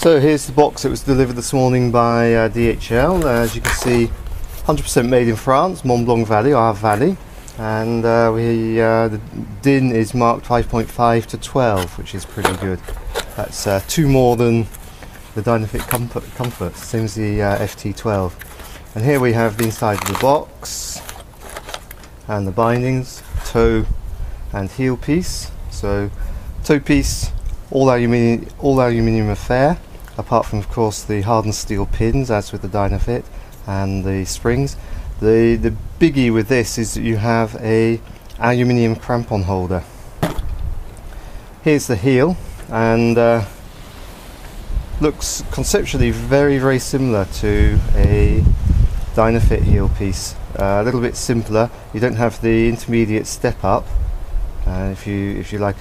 So here's the box that was delivered this morning by DHL. As you can see, 100% made in France, Mont Blanc Valley, our valley, and the DIN is marked 5.5 to 12, which is pretty good. That's 2 more than the Dynafit Comfort, same as the FT12. And here we have the inside of the box and the bindings, toe and heel piece. So toe piece, all aluminium affair, apart from of course the hardened steel pins as with the Dynafit and the springs. The biggie with this is that you have a aluminium crampon holder. Here's the heel, and looks conceptually very similar to a Dynafit heel piece. A little bit simpler. You don't have the intermediate step up, if you like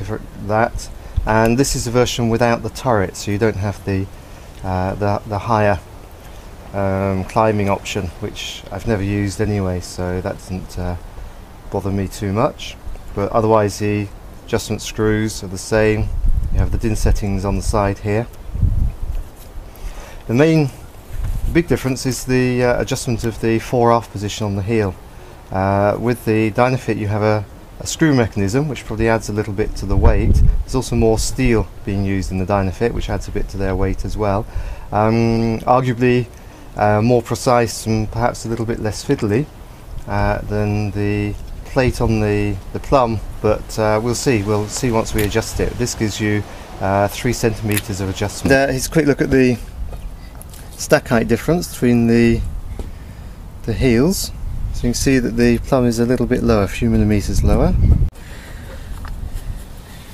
that. And this is a version without the turret, so you don't have the higher climbing option, which I've never used anyway, so that doesn't bother me too much. But otherwise the adjustment screws are the same. You have the DIN settings on the side here. The big difference is the adjustment of the fore-aft position on the heel. With the Dynafit you have a screw mechanism, which probably adds a little bit to the weight. There's also more steel being used in the Dynafit, which adds a bit to their weight as well. Arguably more precise and perhaps a little bit less fiddly than the plate on the Plum, but we'll see once we adjust it. This gives you 3 centimeters of adjustment. Here's a quick look at the stack height difference between the heels. So you can see that the Plum is a little bit lower, a few millimeters lower.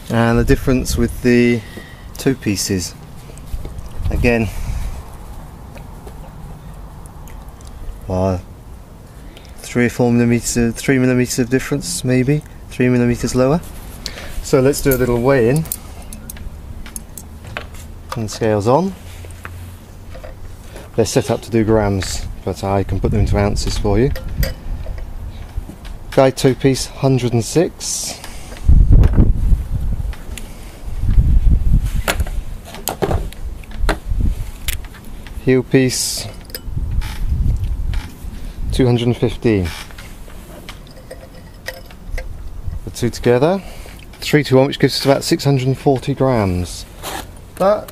And the difference with the toe pieces, again, well, 3 millimeters of difference, maybe 3 millimeters lower. So let's do a little weigh in. And scales on. They're set up to do grams, but I can put them into ounces for you. Guide toe piece 106. Heel piece 215. The two together 3 to 1, which gives us about 640 grams. But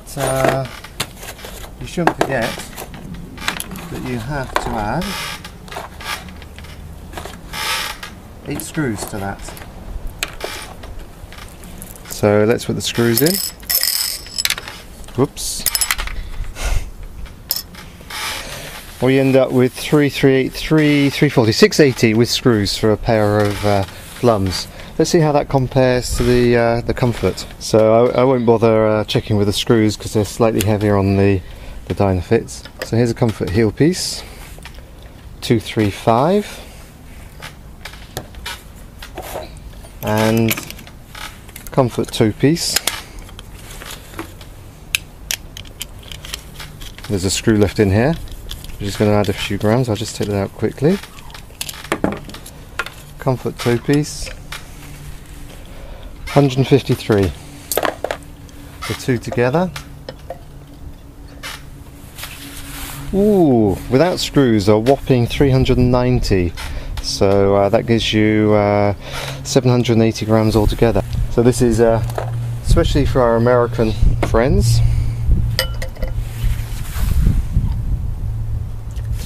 you shouldn't forget that you have to add 8 screws to that. So let's put the screws in. Whoops. We end up with 340, 680 with screws for a pair of Plums. Let's see how that compares to the Comfort. So I won't bother checking with the screws because they're slightly heavier on the Dynafits. So here's a Comfort heel piece, 235, and Comfort toe piece. There's a screw left in here. I'm just going to add a few grams. I'll just take that out quickly. Comfort toe piece, 153. The two together. Ooh, without screws, a whopping 390. So that gives you 780 grams altogether. So this is especially for our American friends.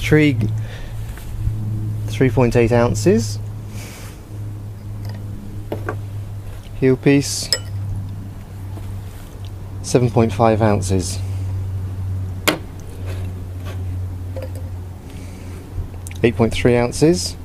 3.8 ounces. Heel piece 7.5 ounces. 8.3 ounces.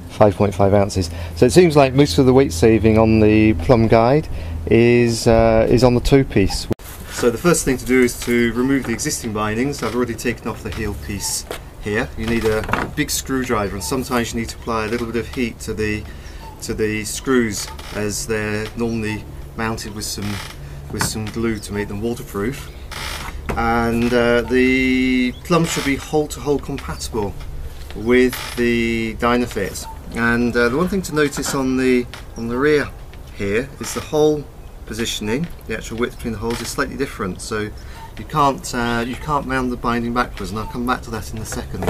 5.5 ounces. So it seems like most of the weight saving on the Plum Guide is on the toe piece. So the first thing to do is to remove the existing bindings. I've already taken off the heel piece here. You need a big screwdriver, and sometimes you need to apply a little bit of heat to the screws, as they're normally mounted with some glue to make them waterproof. And the Plum should be hole-to-hole compatible with the Dynafit. And the one thing to notice on the rear here is the hole positioning, the actual width between the holes is slightly different, so you can't mount the binding backwards, and I'll come back to that in a second.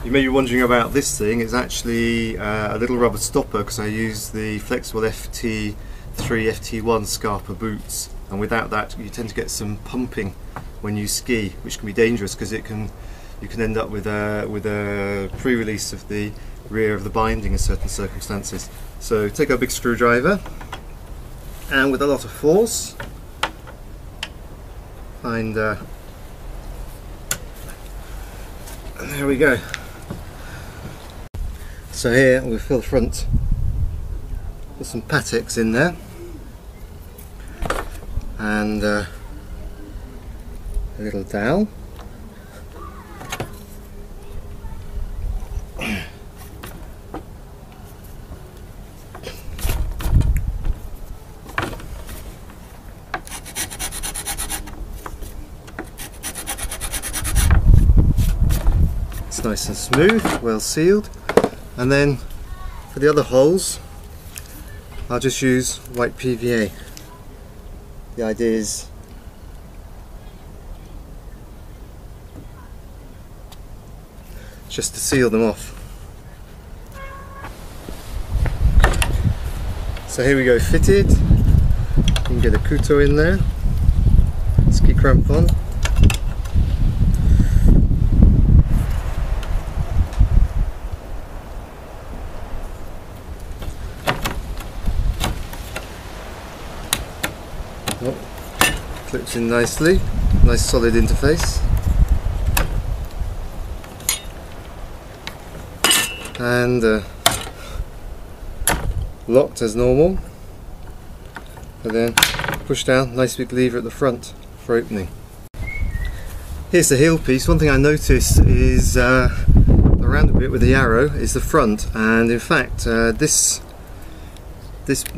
You may be wondering about this thing. It's actually a little rubber stopper because I use the flexible FT3, FT1 Scarpa boots, and without that you tend to get some pumping when you ski, which can be dangerous because you can end up with a pre-release of the rear of the binding in certain circumstances. So take a big screwdriver and with a lot of force find and there we go. So here we fill the front with some Patex in there and a little dowel. It's nice and smooth, well sealed. And then for the other holes I'll just use white PVA. The idea is just to seal them off. So here we go, fitted. You can get a Kuto in there, ski crampon. Oh, clips in nicely, nice solid interface, and locked as normal, and then push down, nice big lever at the front for opening. Here's the heel piece. One thing I noticed is around a bit with the arrow is the front, and in fact this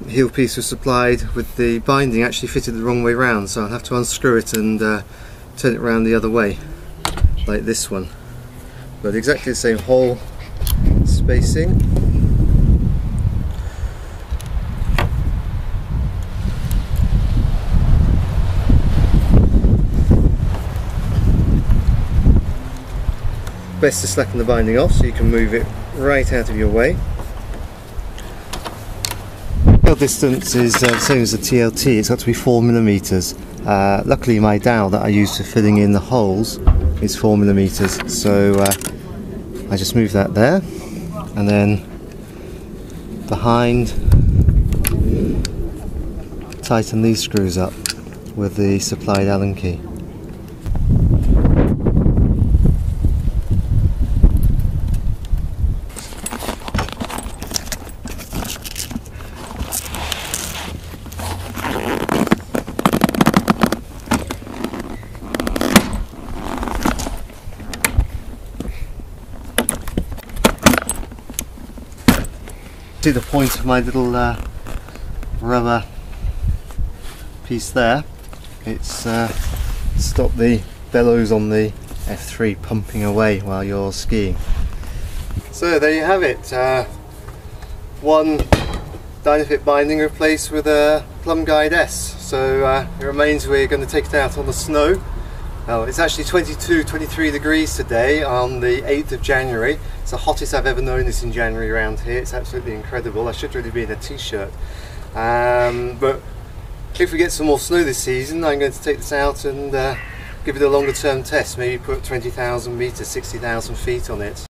heel piece was supplied with the binding actually fitted the wrong way round, so I'll have to unscrew it and turn it around the other way like this one, but exactly the same hole spacing. Best to slacken the binding off so you can move it right out of your way. Distance is the same as the TLT, it's got to be 4mm. Luckily my dowel that I use for filling in the holes is 4mm, so I just move that there, and then behind tighten these screws up with the supplied Allen key. See the point of my little rubber piece there? It's stop the bellows on the F3 pumping away while you're skiing. So there you have it, one Dynafit binding replaced with a Plum Guide S. So it remains we're going to take it out on the snow. Well, it's actually 23 degrees today on the 8th of January. It's the hottest I've ever known this in January around here. It's absolutely incredible. I should really be in a t-shirt. But if we get some more snow this season, I'm going to take this out and give it a longer term test. Maybe put 20,000 meters, 60,000 feet on it.